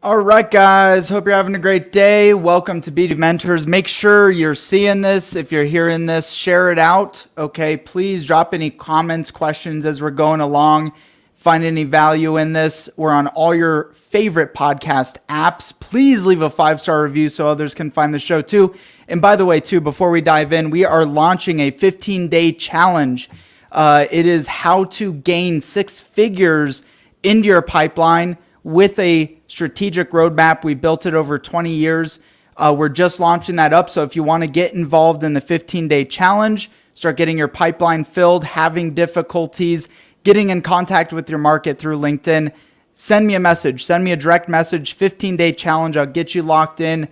All right, guys. Hope you're having a great day. Welcome to B2B Mentors. Make sure you're seeing this. If you're hearing this, share it out. Okay. Please drop any comments, questions as we're going along. Find any value in this. We're on all your favorite podcast apps. Please leave a 5-star review so others can find the show too. And by the way, too, before we dive in, we are launching a 15-day challenge. It is how to gain 6 figures into your pipeline with a strategic roadmap. We built it over 20 years. We're just launching that up. So if you want to get involved in the 15-day challenge, start getting your pipeline filled, having difficulties, getting in contact with your market through LinkedIn, send me a message. Send me a direct message, 15-day challenge. I'll get you locked in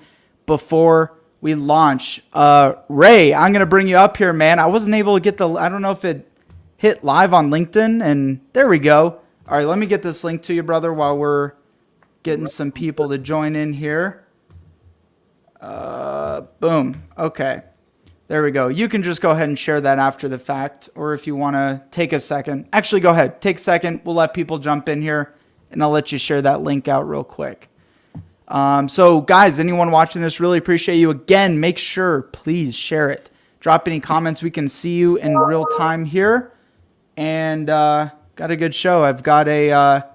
before we launch. Ray, I'm going to bring you up here, man. I wasn't able to get I don't know if it hit live on LinkedIn, and there we go. All right, let me get this link to you, brother, while we're getting some people to join in here. Boom. Okay. There we go. You can just go ahead and share that after the fact, or if you want to take a second. Actually, go ahead. Take a second. We'll let people jump in here, and I'll let you share that link out real quick. So, guys, anyone watching this, really appreciate you. Again, make sure, please share it. Drop any comments. We can see you in real time here. And got a good show. I've got a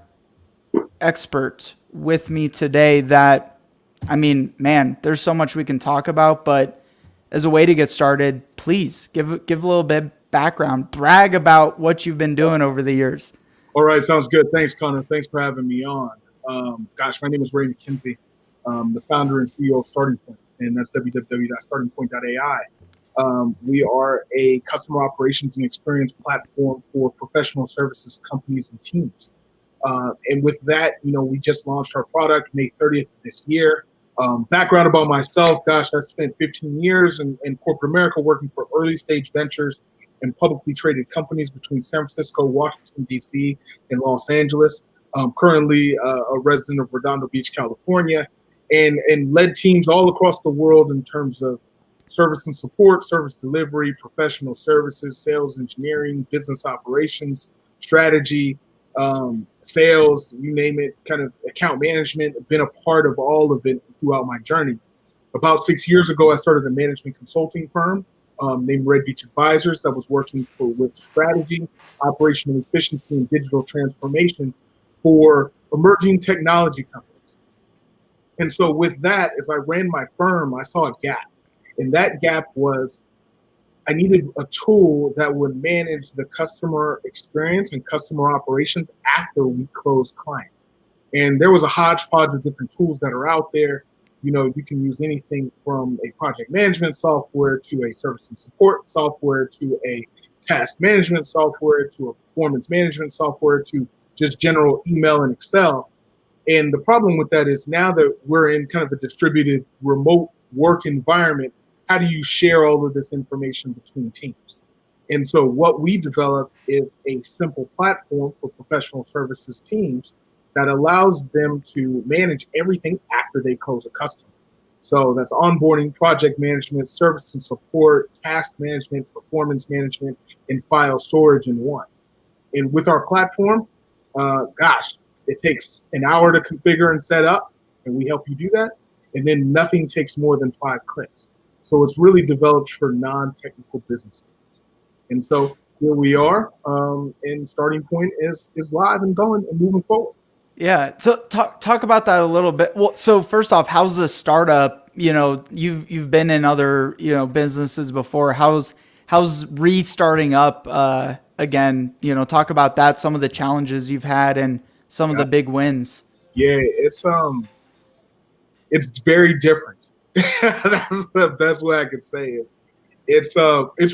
expert with me today that, I mean, man, there's so much we can talk about, but as a way to get started, please give a little bit background, brag about what you've been doing over the years. All right, sounds good. Thanks, Connor. Thanks for having me on. My name is Ray McKenzie, the founder and CEO of StartingPoint, and that's www.startingpoint.ai. We are a customer operations and experience platform for professional services companies and teams. And with that, we just launched our product May 30th this year. Background about myself, I spent 15 years in corporate America working for early stage ventures and publicly traded companies between San Francisco, Washington, D.C., and Los Angeles. Currently a resident of Redondo Beach, California, and led teams all across the world in terms of service and support, service delivery, professional services, sales engineering, business operations, strategy, sales, you name it, kind of account management. I've been a part of all of it throughout my journey. About 6 years ago, I started a management consulting firm named Red Beach Advisors that was working with strategy, operational efficiency, and digital transformation for emerging technology companies. And so with that, as I ran my firm, I saw a gap. And that gap was I needed a tool that would manage the customer experience and customer operations after we closed clients. And there was a hodgepodge of different tools that are out there. You can use anything from a project management software to a service and support software to a task management software to a performance management software to just general email and Excel. And the problem with that is now that we're in kind of a distributed remote work environment, how do you share all of this information between teams? And so what we developed is a simple platform for professional services teams that allows them to manage everything after they close a customer. So that's onboarding, project management, service and support, task management, performance management, and file storage in one. And with our platform, it takes an hour to configure and set up, and we help you do that. And then nothing takes more than 5 clicks. So it's really developed for non-technical businesses. And so here we are, and StartingPoint is live and going and moving forward. Yeah. So talk about that a little bit. Well, so first off, how's the startup? You've been in other, businesses before. How's restarting up again? Talk about that, some of the challenges you've had and some of the big wins. Yeah, it's very different. That's the best way I could say is it's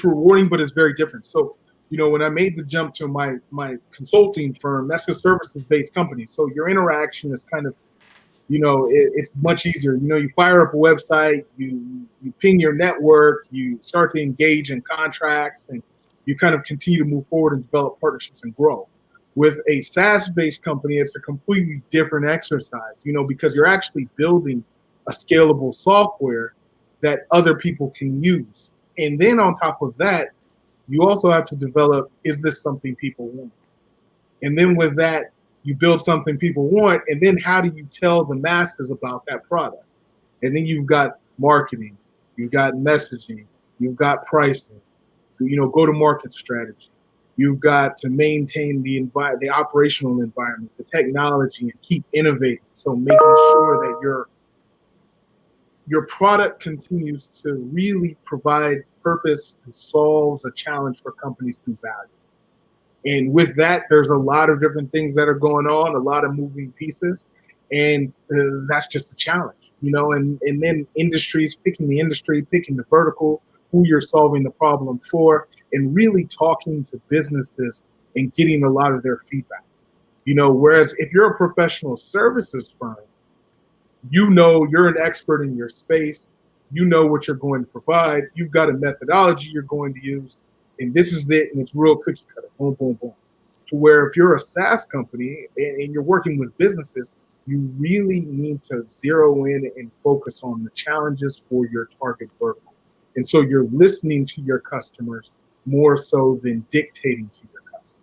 rewarding, but it's very different. So, when I made the jump to my consulting firm, that's a services-based company. So your interaction is kind of, it's much easier. You fire up a website, you ping your network, you start to engage in contracts, and you kind of continue to move forward and develop partnerships and grow. With a SaaS-based company, it's a completely different exercise, because you're actually building a scalable software that other people can use. And then on top of that, you also have to develop, is this something people want? And then with that, You build something people want, and then how do you tell the masses about that product? And then you've got marketing, you've got messaging, you've got pricing, go to market strategy. You've got to maintain the operational environment, the technology, and keep innovating. So making sure that your product continues to really provide purpose and solves a challenge for companies through value. And with that, there's a lot of different things that are going on, a lot of moving pieces, and that's just a challenge, and then picking the vertical, who you're solving the problem for, and really talking to businesses and getting a lot of their feedback. Whereas if you're a professional services firm, you're an expert in your space, you know what you're going to provide, you've got a methodology you're going to use, and this is it, and it's real cookie cutter, boom, boom, boom. To where if you're a SaaS company and you're working with businesses, you really need to zero in and focus on the challenges for your target vertical. And so you're listening to your customers more so than dictating to your customers.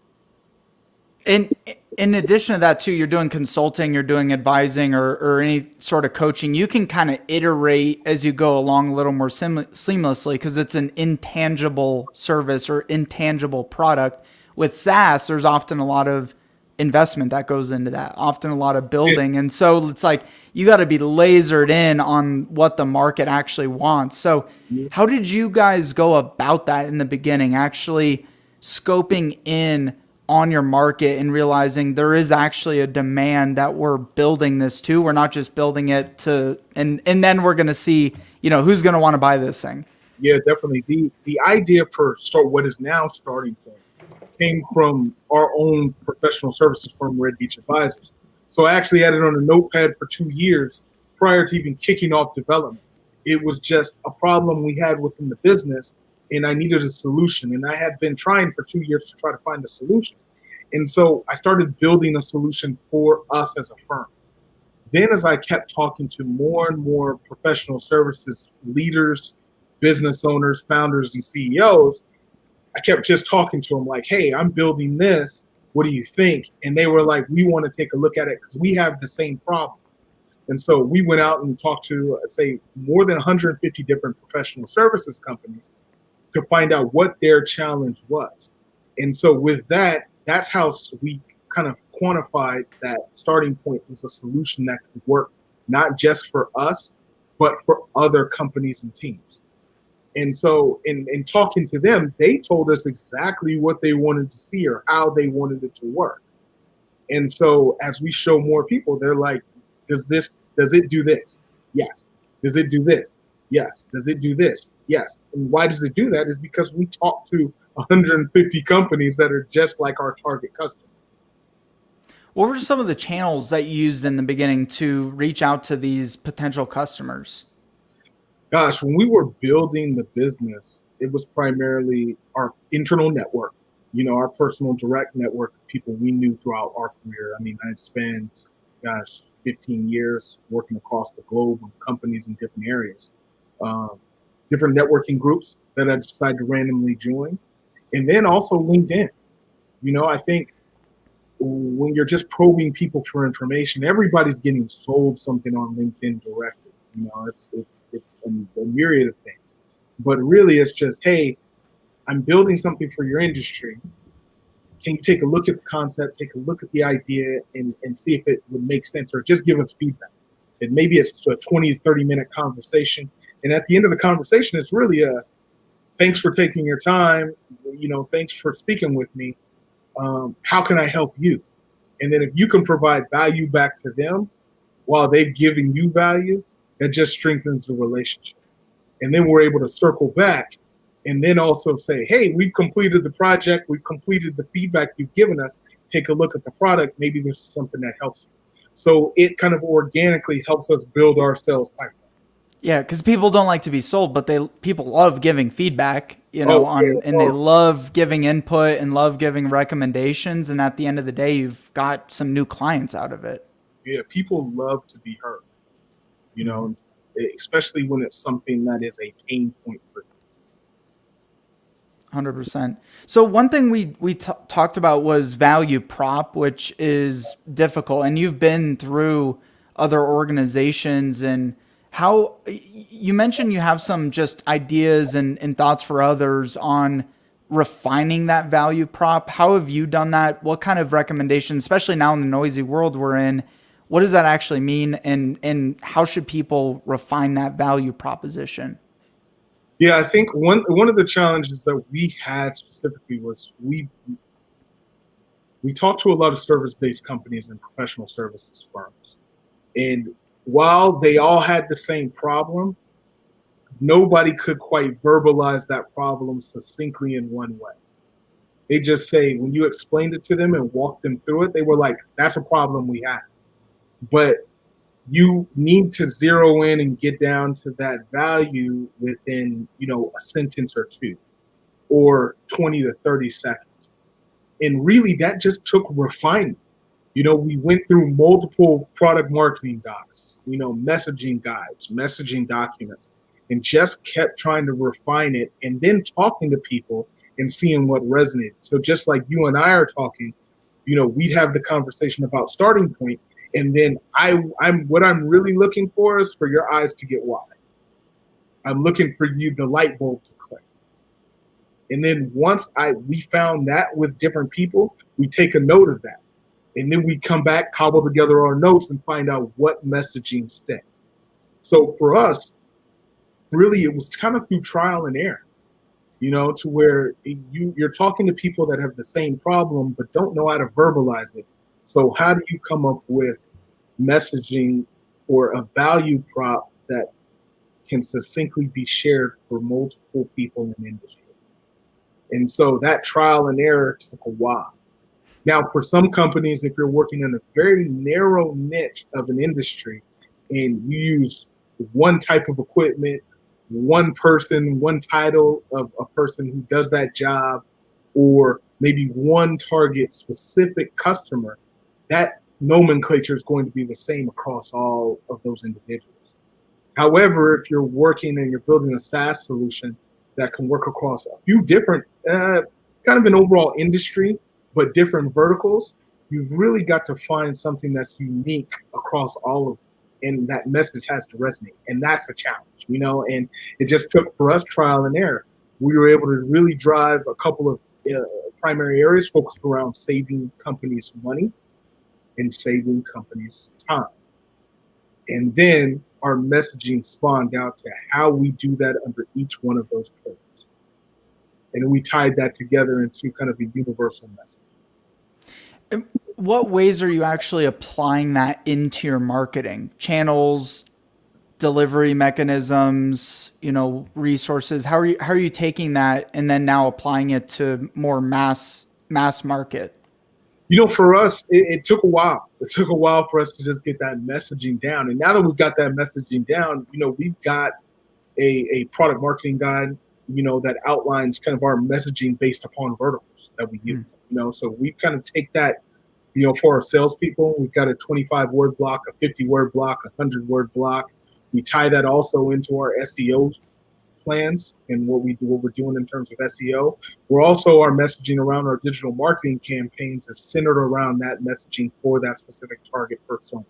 And in addition to that too, you're doing consulting, you're doing advising or any sort of coaching. You can kind of iterate as you go along a little more seamlessly because it's an intangible service or intangible product. With SaaS, there's often a lot of investment that goes into that, often a lot of building. And so it's like you got to be lasered in on what the market actually wants. So how did you guys go about that in the beginning, actually scoping in on your market and realizing there is actually a demand that we're building this to? We're not just building it to, and then we're going to see, who's going to want to buy this thing. Yeah, definitely. The idea for what is now StartingPoint came from our own professional services firm, Red Beach Advisors. So I actually had it on a notepad for 2 years prior to even kicking off development. It was just a problem we had within the business, and I needed a solution. And I had been trying for 2 years to try to find a solution. And so I started building a solution for us as a firm. Then as I kept talking to more and more professional services leaders, business owners, founders, and CEOs, I kept just talking to them like, hey, I'm building this. What do you think? And they were like, we want to take a look at it because we have the same problem. And so we went out and talked to, say, more than 150 different professional services companies to find out what their challenge was. And so with that, that's how we kind of quantified that StartingPoint was a solution that could work not just for us, but for other companies and teams. And so in talking to them, they told us exactly what they wanted to see or how they wanted it to work. And so as we show more people, they're like, does it do this? Yes. Does it do this? Yes. Does it do this? Yes. And why does it do that? Is because we talk to 150 companies that are just like our target customer. What were some of the channels that you used in the beginning to reach out to these potential customers? Gosh, when we were building the business, it was primarily our internal network, our personal direct network of people we knew throughout our career. I mean, I had spent, 15 years working across the globe with companies in different areas, different networking groups that I decided to randomly join. And then also LinkedIn. I think when you're just probing people for information, everybody's getting sold something on LinkedIn directly. It's a myriad of things, but really it's just, hey, I'm building something for your industry. Can you take a look at the concept, take a look at the idea, and see if it would make sense, or just give us feedback? And maybe it's a 20 to 30-minute conversation. And at the end of the conversation, it's really thanks for taking your time. Thanks for speaking with me. How can I help you? And then if you can provide value back to them while they've given you value, that just strengthens the relationship. And then we're able to circle back and then also say, hey, we've completed the project. We've completed the feedback you've given us. Take a look at the product. Maybe there's something that helps you. So it kind of organically helps us build our sales pipeline. Yeah, because people don't like to be sold, but people love giving feedback, and they love giving input and love giving recommendations. And at the end of the day, you've got some new clients out of it. Yeah, people love to be heard, especially when it's something that is a pain point for them. 100%. So one thing we talked about was value prop, which is difficult, and you've been through other organizations. And how you mentioned you have some just ideas and thoughts for others on refining that value prop. How have you done that? What kind of recommendations, especially now in the noisy world we're in, what does that actually mean, and how should people refine that value proposition? Yeah, I think one of the challenges that we had specifically was we talked to a lot of service-based companies and professional services firms. And while they all had the same problem, nobody could quite verbalize that problem succinctly in one way. They just say, when you explained it to them and walked them through it, they were like, that's a problem we have. But you need to zero in and get down to that value within, a sentence or two or 20 to 30 seconds. And really that just took refinement. We went through multiple product marketing docs, messaging guides, messaging documents, and just kept trying to refine it and then talking to people and seeing what resonated. So just like you and I are talking, we'd have the conversation about starting point. And then what I'm really looking for is for your eyes to get wide. I'm looking for the light bulb to click. And then once we found that with different people, we take a note of that. And then we come back, cobble together our notes, and find out what messaging stick. So for us, really, it was kind of through trial and error, to where you're talking to people that have the same problem but don't know how to verbalize it. So how do you come up with messaging or a value prop that can succinctly be shared for multiple people in the industry? And so that trial and error took a while. Now, for some companies, if you're working in a very narrow niche of an industry and you use one type of equipment, one person, one title of a person who does that job, or maybe one target specific customer, that nomenclature is going to be the same across all of those individuals. However, if you're working and you're building a SaaS solution that can work across a few different, kind of an overall industry, but different verticals, you've really got to find something that's unique across all of them. And that message has to resonate. And that's a challenge, and it just took for us trial and error. We were able to really drive a couple of primary areas focused around saving companies money and saving companies time. And then our messaging spawned out to how we do that under each one of those pillars. And we tied that together into kind of a universal message. What ways are you actually applying that into your marketing channels, delivery mechanisms, resources? How are you taking that and then now applying it to more mass market? For us, it took a while. It took a while for us to just get that messaging down. And now that we've got that messaging down, we've got a product marketing guide, that outlines kind of our messaging based upon verticals that we use. So we kind of take that, for our salespeople, we've got a 25-word block, a 50-word block, a 100-word block. We tie that also into our SEO plans and what we're doing in terms of SEO. We're also, our messaging around our digital marketing campaigns is centered around that messaging for that specific target persona.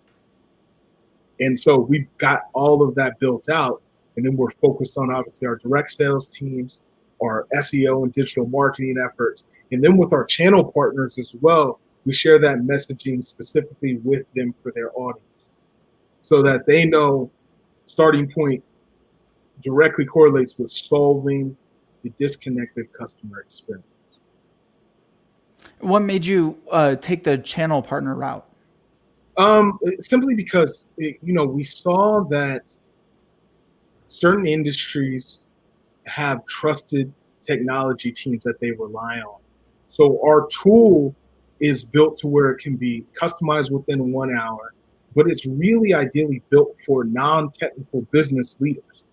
And so we've got all of that built out. And then we're focused on obviously our direct sales teams, our SEO and digital marketing efforts. And then with our channel partners as well, we share that messaging specifically with them for their audience so that they know StartingPoint directly correlates with solving the disconnected customer experience. What made you take the channel partner route? Simply because, we saw that certain industries have trusted technology teams that they rely on. So our tool is built to where it can be customized within 1 hour, but it's really ideally built for non-technical business leaders.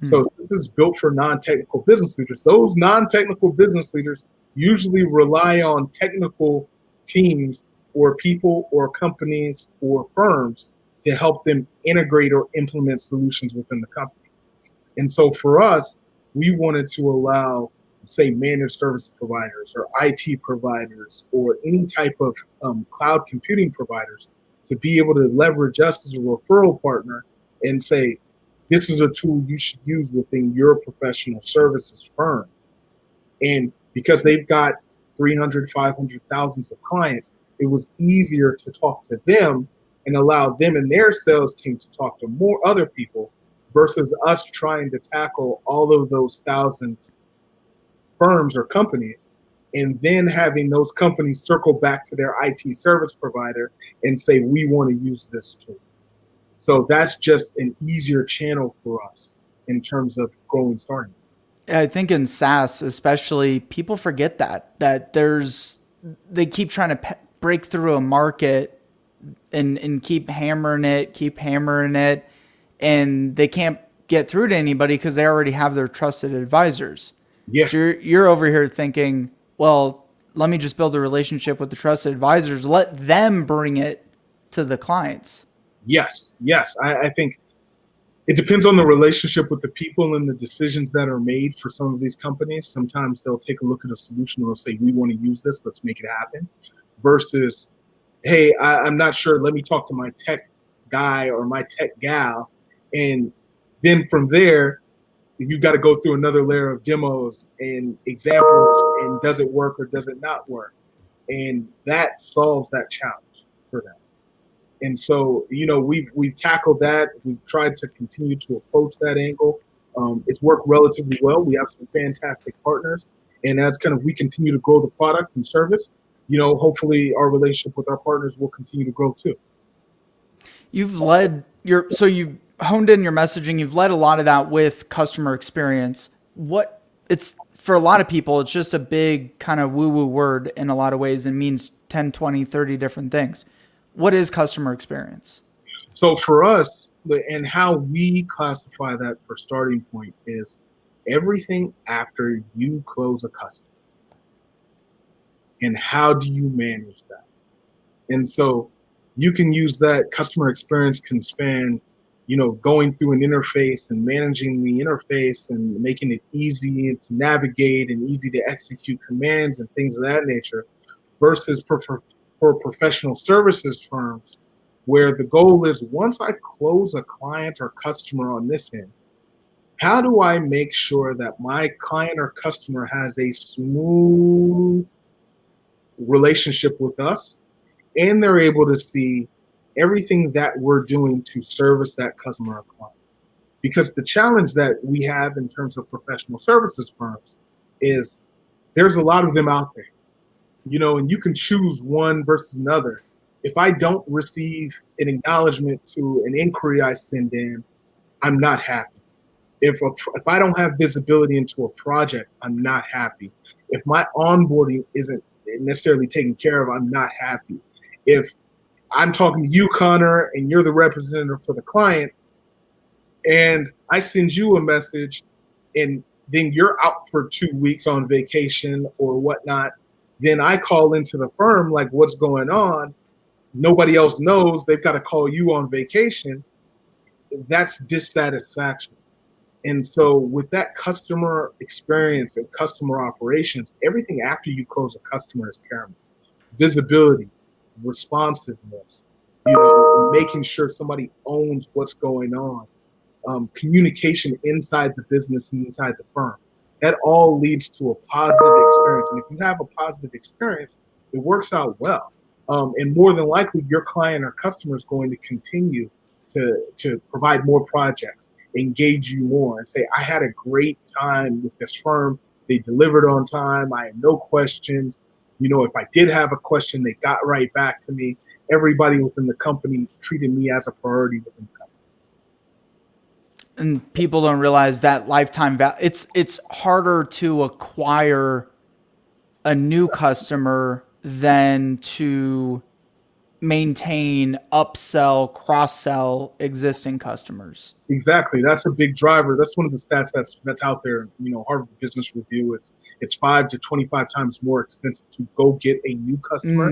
So this is built for non-technical business leaders. Those non-technical business leaders usually rely on technical teams or people or companies or firms to help them integrate or implement solutions within the company. And so for us, we wanted to allow say managed service providers or IT providers or any type of cloud computing providers to be able to leverage us as a referral partner and say, this is a tool you should use within your professional services firm. And because they've got 300, 500 thousands of clients, it was easier to talk to them and allow them and their sales team to talk to more other people versus us trying to tackle all of those thousands firms or companies and then having those companies circle back to their IT service provider and say, we want to use this tool. So that's just an easier channel for us in terms of growing starting. I think in SaaS, especially, people forget that they keep trying to break through a market and keep hammering it, and they can't get through to anybody because they already have their trusted advisors. Yeah. So you're over here thinking, well, let me just build a relationship with the trusted advisors. Let them bring it to the clients. Yes. I think it depends on the relationship with the people and the decisions that are made for some of these companies. Sometimes they'll take a look at a solution and they'll say, we want to use this, let's make it happen. Versus, hey, I'm not sure, let me talk to my tech guy or my tech gal. And then from there, you've got to go through another layer of demos and examples and does it work or does it not work? And that solves that challenge for them. And so, we've tackled that. We've tried to continue to approach that angle. It's worked relatively well. We have some fantastic partners. And as kind of we continue to grow the product and service, hopefully our relationship with our partners will continue to grow too. You've honed in your messaging. You've led a lot of that with customer experience. It's for a lot of people, it's just a big kind of woo-woo word in a lot of ways and means 10, 20, 30 different things. What is customer experience? So for us, and how we classify that for StartingPoint is everything after you close a customer. And how do you manage that? And so you can use that. Customer experience can span, going through an interface and managing the interface and making it easy to navigate and easy to execute commands and things of that nature, versus for professional services firms, where the goal is, once I close a client or customer on this end, how do I make sure that my client or customer has a smooth relationship with us and they're able to see everything that we're doing to service that customer or client? Because the challenge that we have in terms of professional services firms is there's a lot of them out there. And you can choose one versus another. If I don't receive an acknowledgement to an inquiry I send in, I'm not happy. If I don't have visibility into a project, I'm not happy. If my onboarding isn't necessarily taken care of, I'm not happy. If I'm talking to you, Connor, and you're the representative for the client, and I send you a message, and then you're out for 2 weeks on vacation or whatnot, then I call into the firm like, what's going on? Nobody else knows. They've got to call you on vacation. That's dissatisfaction. And so with that customer experience and customer operations, everything after you close a customer is paramount. Visibility, responsiveness, making sure somebody owns what's going on, communication inside the business and inside the firm. That all leads to a positive experience. And if you have a positive experience, it works out well. And more than likely, your client or customer is going to continue to provide more projects, engage you more, and say, I had a great time with this firm. They delivered on time. I had no questions. If I did have a question, they got right back to me. Everybody within the company treated me as a priority within the company. And people don't realize that lifetime value. It's harder to acquire a new customer than to maintain, upsell, cross-sell existing customers. Exactly. That's a big driver. That's one of the stats that's out there. Harvard Business Review, it's 5 to 25 times more expensive to go get a new customer.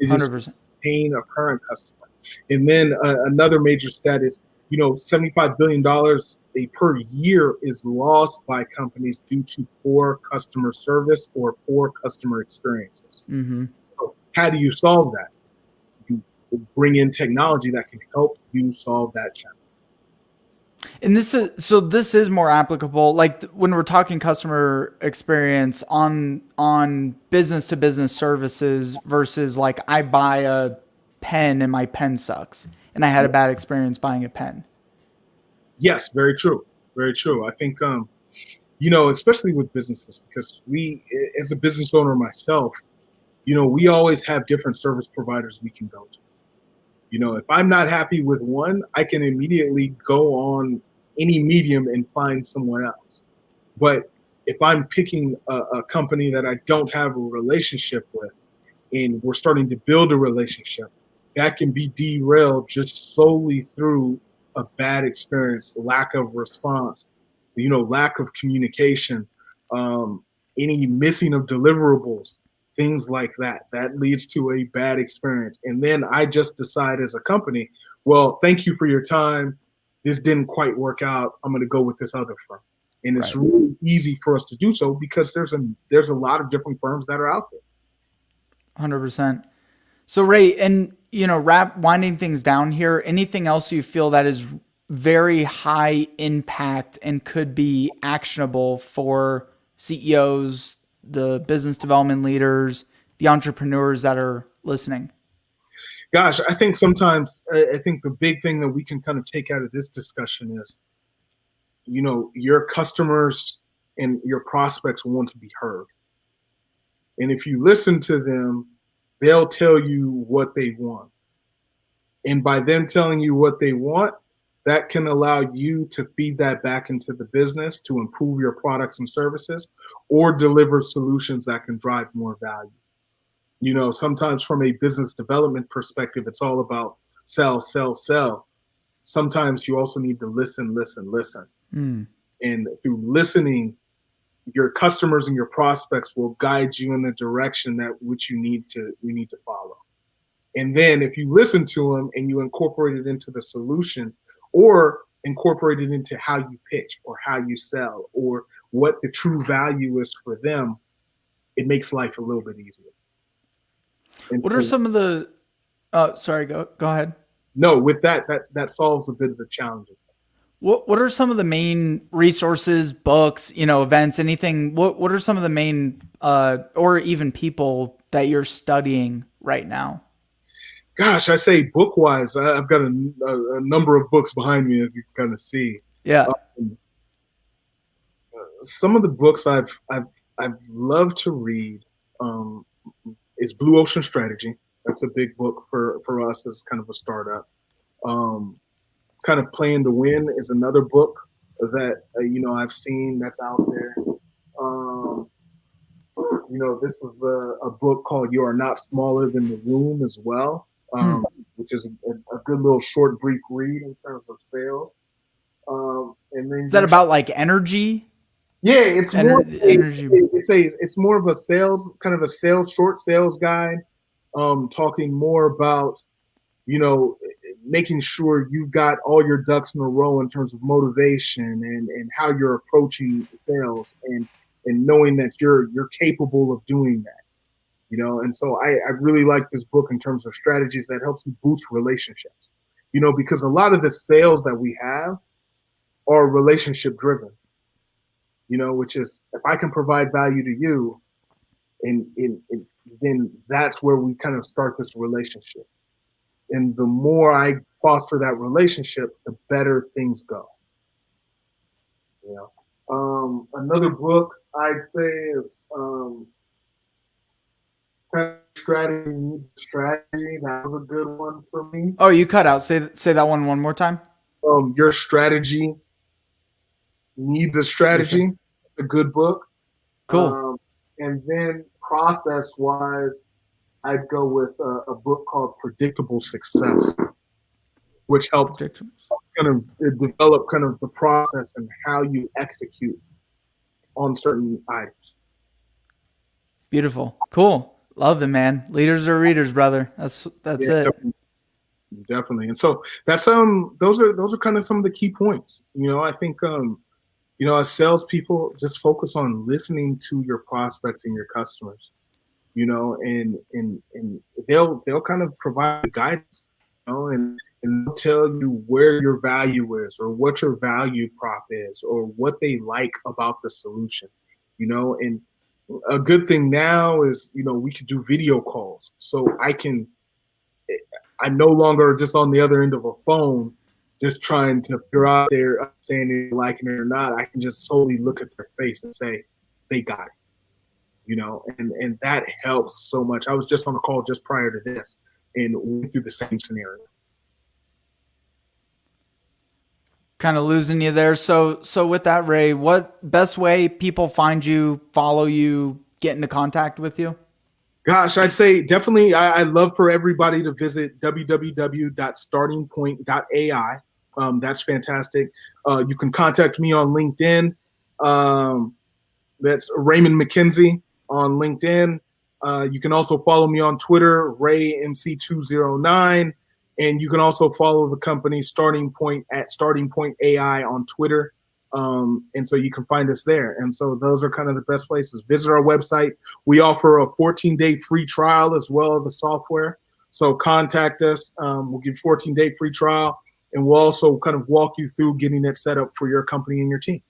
100%. Retain a current customer. And then another major stat is, $75 billion per year is lost by companies due to poor customer service or poor customer experiences. Mm-hmm. So how do you solve that? You bring in technology that can help you solve that challenge. And this is more applicable, like when we're talking customer experience on business to business services versus like I buy a pen and my pen sucks and I had a bad experience buying a pen. Yes, very true. Very true. I think, especially with businesses, because as a business owner myself, we always have different service providers we can go to. If I'm not happy with one, I can immediately go on any medium and find someone else. But if I'm picking a company that I don't have a relationship with, and we're starting to build a relationship, that can be derailed just solely through a bad experience, lack of response, lack of communication, um, any missing of deliverables, things like that. That leads to a bad experience. And then I just decide as a company, well, thank you for your time. This didn't quite work out. I'm going to go with this other firm. And it's Right. really easy for us to do so because there's a lot of different firms that are out there. 100%. So Ray, and winding things down here, anything else you feel that is very high impact and could be actionable for CEOs, the business development leaders, the entrepreneurs that are listening? Gosh, I think sometimes I think the big thing that we can kind of take out of this discussion is, your customers and your prospects want to be heard. And if you listen to them, they'll tell you what they want. And by them telling you what they want, that can allow you to feed that back into the business to improve your products and services or deliver solutions that can drive more value. Sometimes from a business development perspective, it's all about sell, sell, sell. Sometimes you also need to listen, listen, listen. Mm. And through listening, your customers and your prospects will guide you in the direction that which you need to follow. And then if you listen to them and you incorporate it into the solution or incorporate it into how you pitch or how you sell or what the true value is for them, it makes life a little bit easier. And What are some of the sorry, go ahead. no, with that solves a bit of the challenges. What are some of the main resources, books, events, anything? What are some of the main or even people that you're studying right now? Gosh, I say book wise, I've got a number of books behind me, as you can kind of see. Yeah. Um, some of the books I've loved to read um, is Blue Ocean Strategy. That's a big book for us as kind of a startup. Um, kind of Playing to Win is another book that I've seen that's out there. Um, this is a book called You Are Not Smaller Than the Room as well, Hmm. which is a good little short, brief read in terms of sales. And then Is that about like energy? yeah, it's more Energy. it's more of a sales short sales guide, talking more about you know making sure you've got all your ducks in a row in terms of motivation and how you're approaching sales and knowing that you're capable of doing that. And so I really like this book in terms of strategies that helps you boost relationships. Because a lot of the sales that we have are relationship driven. Which is if I can provide value to you, and then that's where we kind of start this relationship. And the more I foster that relationship, the better things go. Another book I'd say is Strategy Needs Strategy. That was a good one for me. Oh, you cut out. Say that one more time. Your Strategy Needs a Strategy. It's a good book. Cool. And then process wise, I'd go with a book called Predictable Success, which helped Prediction. kind of develop kind of the process and how you execute on certain items. Beautiful. Cool. Love it, man. Leaders are readers, brother. That's Yeah, it. definitely. Definitely. And so that's those are kind of some of the key points. I think as salespeople, just focus on listening to your prospects and your customers. And they'll kind of provide guidance, and they'll tell you where your value is, or what your value prop is, or what they like about the solution. And a good thing now is, we can do video calls, so I'm no longer just on the other end of a phone, just trying to figure out their understanding, liking it or not. I can just solely look at their face and say, they got it. And that helps so much. I was just on a call just prior to this and went through the same scenario. Kind of losing you there. So with that, Ray, what best way people find you, follow you, get into contact with you? Gosh, I'd say definitely I'd love for everybody to visit www.startingpoint.ai. That's fantastic. You can contact me on LinkedIn. That's Raymond McKenzie on LinkedIn. You can also follow me on Twitter, RayMC209. And you can also follow the company Starting Point at StartingPoint AI on Twitter. And so you can find us there. And so those are kind of the best places. Visit our website. We offer a 14-day free trial as well as the software. So contact us. We'll give you a 14-day free trial. And we'll also kind of walk you through getting it set up for your company and your team.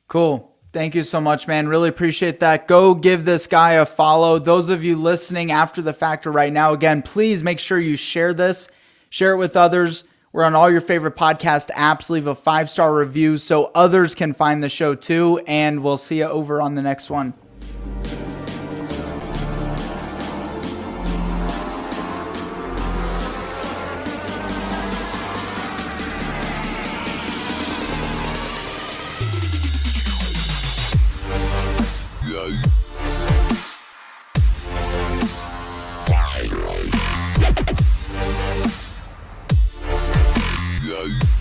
Cool. Thank you so much, man. Really appreciate that. Go give this guy a follow. Those of you listening after the fact or right now, again, please make sure you share this. Share it with others. We're on all your favorite podcast apps. Leave a 5-star review so others can find the show too. And we'll see you over on the next one. Yeah.